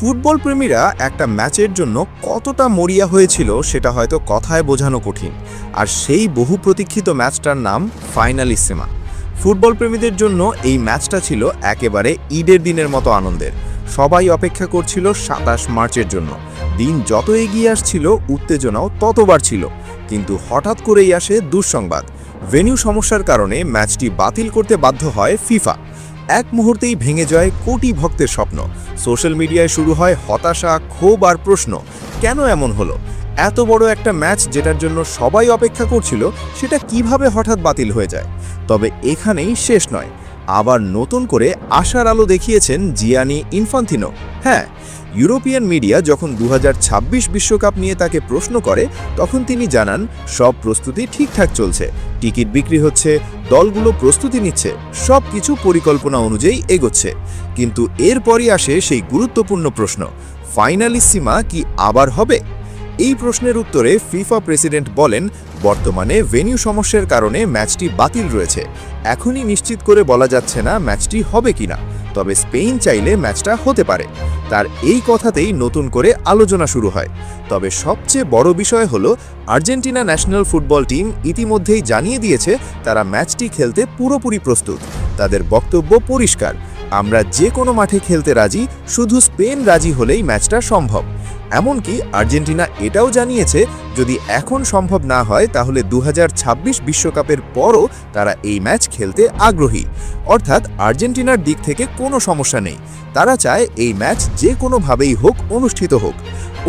Football প্রেমীরা একটা ম্যাচের জন্য কতটা মরিয়া হয়েছিল সেটা হয়তো কথায় বোঝানো কঠিন। আর সেই বহু প্রতীক্ষিত ম্যাচটার নাম ফাইনালিসিমা। ফুটবল প্রেমীদের জন্য এই ম্যাচটা ছিল একেবারে ঈদের দিনের মতো আনন্দের। সবাই অপেক্ষা করছিল ২৭ মার্চের জন্য। দিন যত এগিয়ে আসছিল উত্তেজনাও ততবার ছিল। কিন্তু হঠাৎ করেই আসে দুঃসংবাদ। ভেন্যু সমস্যার কারণে ম্যাচটি বাতিল করতে বাধ্য হয় ফিফা। এক মুহূর্তেই ভেঙে যায় কোটি ভক্তের স্বপ্ন। সোশ্যাল মিডিয়ায় শুরু হয় হতাশা, ক্ষোভ আর প্রশ্ন, কেন এমন হলো? এত বড় একটা ম্যাচ যেটার জন্য সবাই অপেক্ষা করছিল, সেটা কিভাবে হঠাৎ বাতিল হয়ে যায়? তবে এখানেই শেষ নয়, আবার নতুন করে আশার আলো দেখিয়েছেন জিয়ানি ইনফান্তিনো। হ্যাঁ, ইউরোপিয়ান মিডিয়া যখন ২০২৬ বিশ্বকাপ নিয়ে তাকে প্রশ্ন করে, তখন তিনি জানান সব প্রস্তুতি ঠিকঠাক চলছে, টিকিট বিক্রি হচ্ছে, দলগুলো প্রস্তুতি নিচ্ছে, সব কিছু পরিকল্পনা অনুযায়ী এগোচ্ছে। কিন্তু এরপরই আসে সেই গুরুত্বপূর্ণ প্রশ্ন, ফাইনালিসিমা কি আবার হবে? এই প্রশ্নের উত্তরে ফিফা প্রেসিডেন্ট বলেন, বর্তমানে ভেন্যু সমস্যার কারণে ম্যাচটি বাতিল রয়েছে। এখনই নিশ্চিত করে বলা যাচ্ছে না ম্যাচটি হবে কিনা, তবে স্পেন চাইলে ম্যাচটা হতে পারে। তার এই কথাতেই নতুন করে আলোচনা শুরু হয়। তবে সবচেয়ে বড় বিষয় হলো, আর্জেন্টিনা ন্যাশনাল ফুটবল টিম ইতিমধ্যেই জানিয়ে দিয়েছে তারা ম্যাচটি খেলতে পুরোপুরি প্রস্তুত। তাদের বক্তব্য পরিষ্কার, আমরা যে কোনো মাঠে খেলতে রাজি, শুধু স্পেন রাজি হলেই ম্যাচটা সম্ভব। এমনকি আর্জেন্টিনা এটাও জানিয়েছে, যদি এখন সম্ভব না হয় তাহলে ২০২৬ বিশ্বকাপের পরও তারা এই ম্যাচ খেলতে আগ্রহী। অর্থাৎ আর্জেন্টিনার দিক থেকে কোনো সমস্যা নেই, তারা চায় এই ম্যাচ যে কোনোভাবেই হোক অনুষ্ঠিত হোক।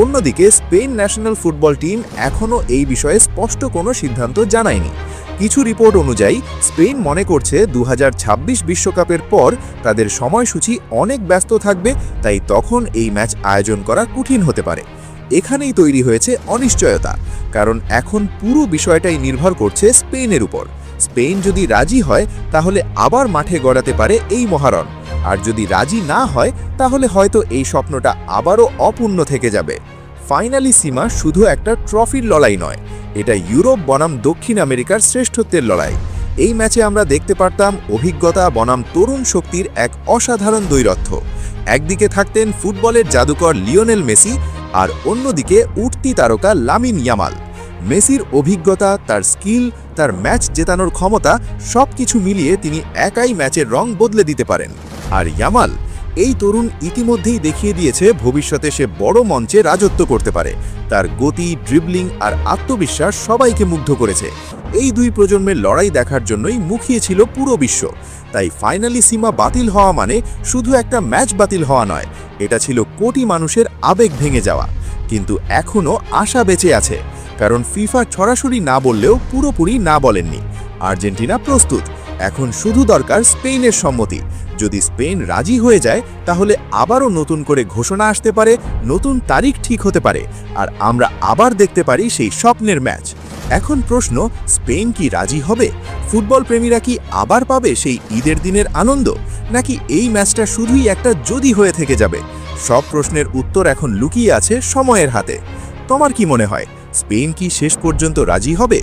অন্যদিকে স্পেন ন্যাশনাল ফুটবল টিম এখনও এই বিষয়ে স্পষ্ট কোনো সিদ্ধান্ত জানায়নি। কিছু রিপোর্ট অনুযায়ী স্পেন মনে করছে ২০২৬ বিশ্বকাপের পর তাদের সময়সূচি অনেক ব্যস্ত থাকবে, তাই তখন এই ম্যাচ আয়োজন করা কঠিন হতে পারে। এখানেই তৈরি হয়েছে অনিশ্চয়তা, কারণ এখন পুরো বিষয়টাই নির্ভর করছে স্পেনের উপর। স্পেন যদি রাজি হয় তাহলে আবার মাঠে গড়াতে পারে এই মহারণ, আর যদি রাজি না হয় তাহলে হয়তো এই স্বপ্নটা আবারও অপূর্ণ থেকে যাবে। ফাইনালিসিমা শুধু একটা ট্রফির লড়াই নয়, এটা ইউরোপ বনাম দক্ষিণ আমেরিকার শ্রেষ্ঠত্বের লড়াই। এই ম্যাচে আমরা দেখতে পারতাম অভিজ্ঞতা বনাম তরুণ শক্তির এক অসাধারণ দ্বৈরথ্য। একদিকে থাকতেন ফুটবলের জাদুকর লিওনেল মেসি, আর অন্যদিকে উঠতি তারকা লামিন ইয়ামাল। মেসির অভিজ্ঞতা, তার স্কিল, তার ম্যাচ জেতানোর ক্ষমতা, সবকিছু মিলিয়ে তিনি একাই ম্যাচের রং বদলে দিতে পারেন। আর ইয়ামাল, এই তরুণ ইতিমধ্যেই দেখিয়ে দিয়েছে ভবিষ্যতে সে বড় মঞ্চে রাজত্ব করতে পারে। তার গতি, ড্রিবলিং আর আত্মবিশ্বাস সবাইকে মুগ্ধ করেছে। এই দুই প্রজন্মের লড়াই দেখার জন্যই মুখিয়ে ছিল পুরো বিশ্ব। তাই ফাইনালিসিমা বাতিল হওয়া মানে শুধু একটা ম্যাচ বাতিল হওয়া নয়, এটা ছিল কোটি মানুষের আবেগ ভেঙে যাওয়া। কিন্তু এখনও আশা বেঁচে আছে, কারণ ফিফা সরাসরি না বললেও পুরোপুরি না বলেননি। আর্জেন্টিনা প্রস্তুত, এখন শুধু দরকার স্পেনের সম্মতি। যদি স্পেন রাজি হয়ে যায় তাহলে আবারও নতুন করে ঘোষণা আসতে পারে, নতুন তারিখ ঠিক হতে পারে, আর আমরা আবার দেখতে পারি সেই স্বপ্নের ম্যাচ। এখন প্রশ্ন, স্পেন কি রাজি হবে? ফুটবল প্রেমীরা কি আবার পাবে সেই ঈদের দিনের আনন্দ, নাকি এই ম্যাচটা শুধুই একটা যদি হয়ে থেকে যাবে? সব প্রশ্নের উত্তর এখন লুকিয়ে আছে সময়ের হাতে। তোমার কি মনে হয়, স্পেন কি শেষ পর্যন্ত রাজি হবে?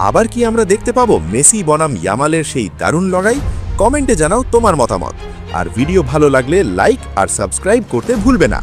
আবার কি আমরা দেখতে পাবো মেসি বনাম ইয়ামালের সেই দারুণ লড়াই? কমেন্টে জানাও তোমার মতামত। আর ভিডিও ভালো লাগলে লাইক আর সাবস্ক্রাইব করতে ভুলবে না।